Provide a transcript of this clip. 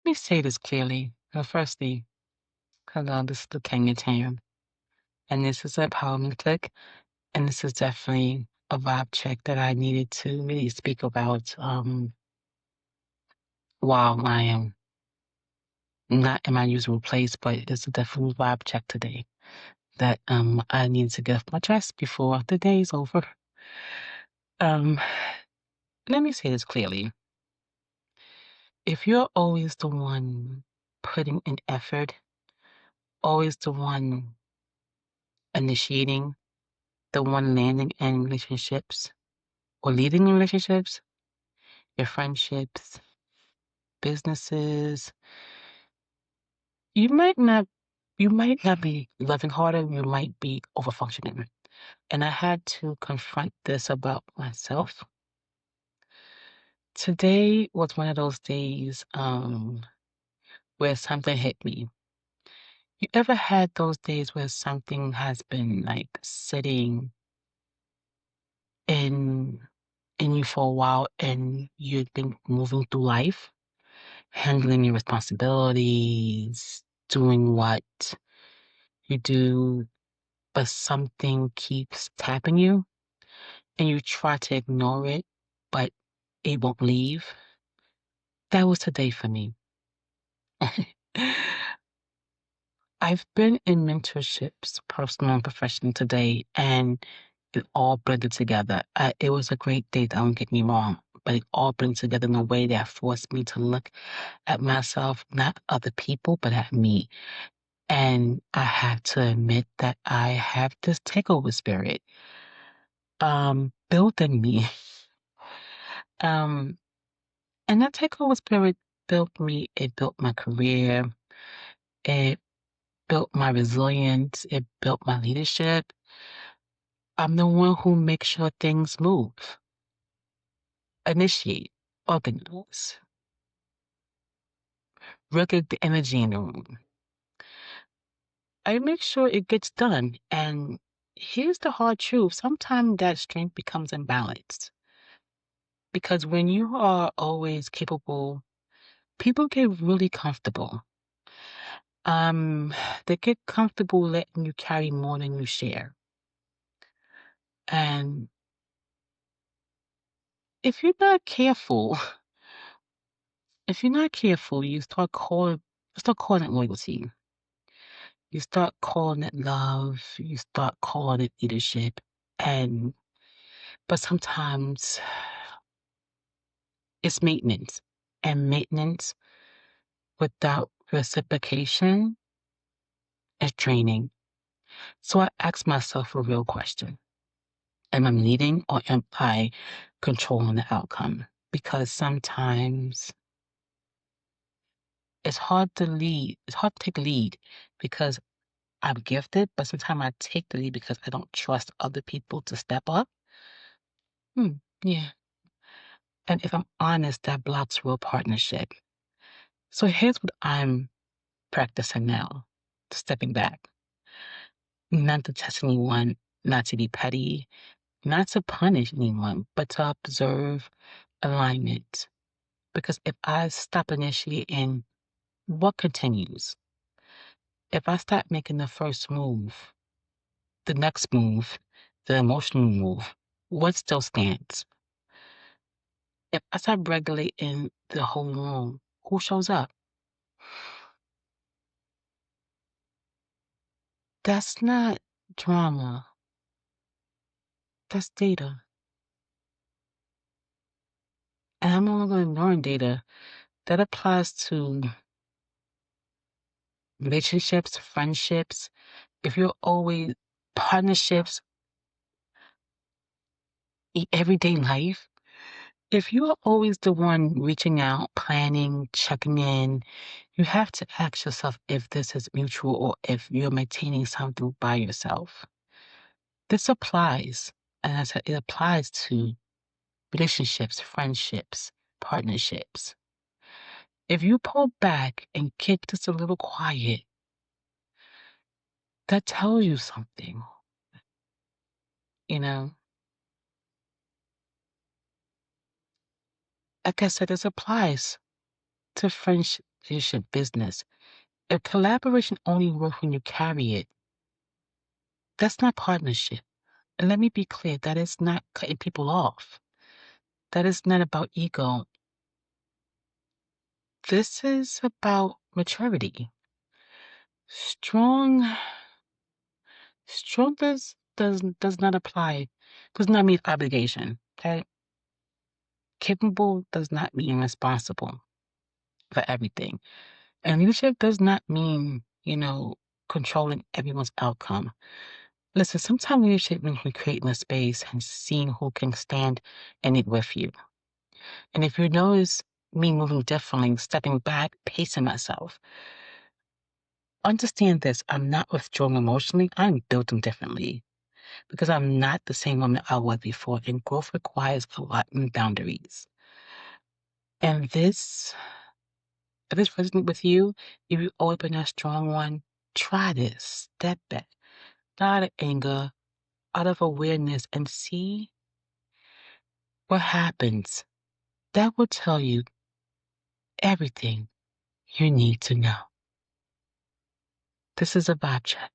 me say this clearly. Firstly, hello, this is the Kenya Tam, and this is an empowerment click, and this is definitely a vibe check that I needed to really speak about while I am not in my usual place, but it's a definitely vibe check today that I need to get off my chest before the day is over. Um, Let me say this clearly. If you're always the one putting in effort, always the one initiating, the one landing in relationships or leading in relationships, your friendships, businesses, you might not you might not be loving harder, you might be overfunctioning. And I had to confront this about myself. Today was one of those days where something hit me. You ever had those days where something has been like sitting in in you for a while and you've been moving through life, handling your responsibilities, doing what you do, but something keeps tapping you and you try to ignore it, but it won't leave? That was today for me. I've been in mentorships, personal and professional today, and it all blended together. It was a great day, don't get me wrong, but it all blended together in a way that forced me to look at myself, not other people, but at me. And I have to admit that I have this takeover spirit, built in me. Um, and that takeover spirit built me. It built my career. It built my resilience. It built my leadership. I'm the one who makes sure things move, initiate, organize, regulate the energy in the room. I make sure it gets done. And here's the hard truth. Sometimes that strength becomes imbalanced. Because when you are always capable, people get really comfortable. Um, they get comfortable letting you carry more than you share. And if you're not careful, if you're not careful, you start calling it loyalty. You start calling it love. You start calling it leadership. And but sometimes it's maintenance. And maintenance without reciprocation is draining. So I ask myself a real question. Am I leading or am I controlling the outcome? Because sometimes it's hard to lead. It's hard to take lead because I'm gifted, but sometimes I take the lead because I don't trust other people to step up. Yeah. And if I'm honest, that blocks real partnership. So here's what I'm practicing now, stepping back, not to test anyone, not to be petty, not to punish anyone, but to observe alignment. Because if I stop initiating, what continues? If I stop making the first move, the next move, the emotional move, what still stands? If I stop regulating the whole room, who shows up? That's not drama. That's data. And I'm no longer ignoring data. That applies to relationships, friendships. If you're always partnerships, everyday life, if you are always the one reaching out, planning, checking in, you have to ask yourself if this is mutual or if you're maintaining something by yourself. This applies, and I said it applies to relationships, friendships, partnerships. If you pull back and keep just a little quiet, that tells you something, you know? Like I said, this applies to leadership, business. If collaboration only works when you carry it, that's not partnership. And let me be clear, that is not cutting people off. That is not about ego. This is about maturity. Strong, strong does not apply, does not mean obligation. Okay? Capable does not mean responsible for everything. And leadership does not mean, controlling everyone's outcome. Listen, sometimes leadership means creating a space and seeing who can stand in it with you. And if you notice me moving differently, stepping back, pacing myself, understand this. I'm not withdrawing emotionally. I'm building differently because I'm not the same woman I was before. And growth requires a lot in boundaries. And if this resonates with you, if you've always been a strong one, try this. Step back, not out of anger, out of awareness, and see what happens. That will tell you everything you need to know. This is a vibe check.